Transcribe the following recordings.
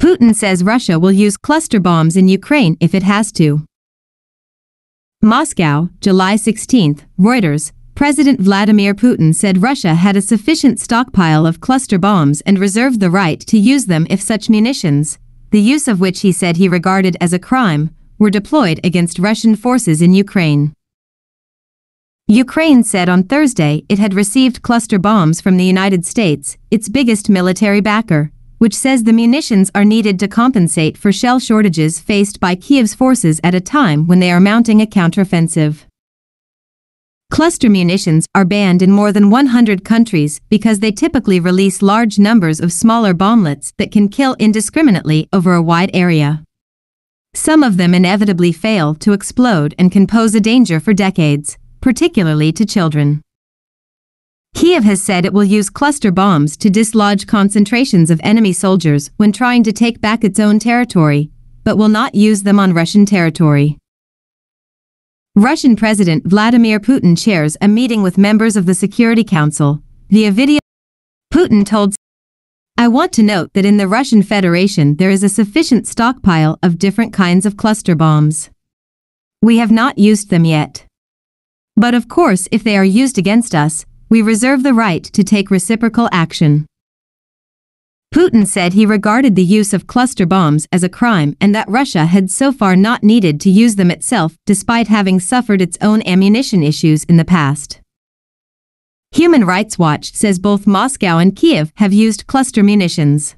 Putin says Russia will use cluster bombs in Ukraine if it has to. Moscow, July 16, Reuters. President Vladimir Putin said Russia had a sufficient stockpile of cluster bombs and reserved the right to use them if such munitions, the use of which he said he regarded as a crime, were deployed against Russian forces in Ukraine. Ukraine said on Thursday it had received cluster bombs from the United States, its biggest military backer, which says the munitions are needed to compensate for shell shortages faced by Kiev's forces at a time when they are mounting a counteroffensive. Cluster munitions are banned in more than 100 countries because they typically release large numbers of smaller bomblets that can kill indiscriminately over a wide area. Some of them inevitably fail to explode and can pose a danger for decades, particularly to children. Kiev has said it will use cluster bombs to dislodge concentrations of enemy soldiers when trying to take back its own territory, but will not use them on Russian territory. Russian President Vladimir Putin chairs a meeting with members of the Security Council via video. Putin told, "I want to note that in the Russian Federation there is a sufficient stockpile of different kinds of cluster bombs. We have not used them yet. But of course, if they are used against us, we reserve the right to take reciprocal action." Putin said he regarded the use of cluster bombs as a crime and that Russia had so far not needed to use them itself despite having suffered its own ammunition issues in the past. Human Rights Watch says both Moscow and Kiev have used cluster munitions.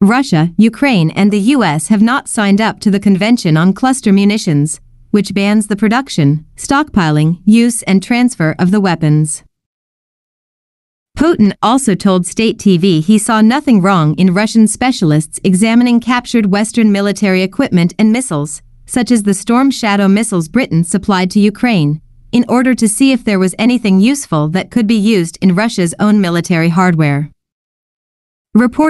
Russia, Ukraine, and the US have not signed up to the Convention on Cluster Munitions, which bans the production, stockpiling, use, and transfer of the weapons. Putin also told state TV he saw nothing wrong in Russian specialists examining captured Western military equipment and missiles, such as the Storm Shadow missiles Britain supplied to Ukraine, in order to see if there was anything useful that could be used in Russia's own military hardware. Report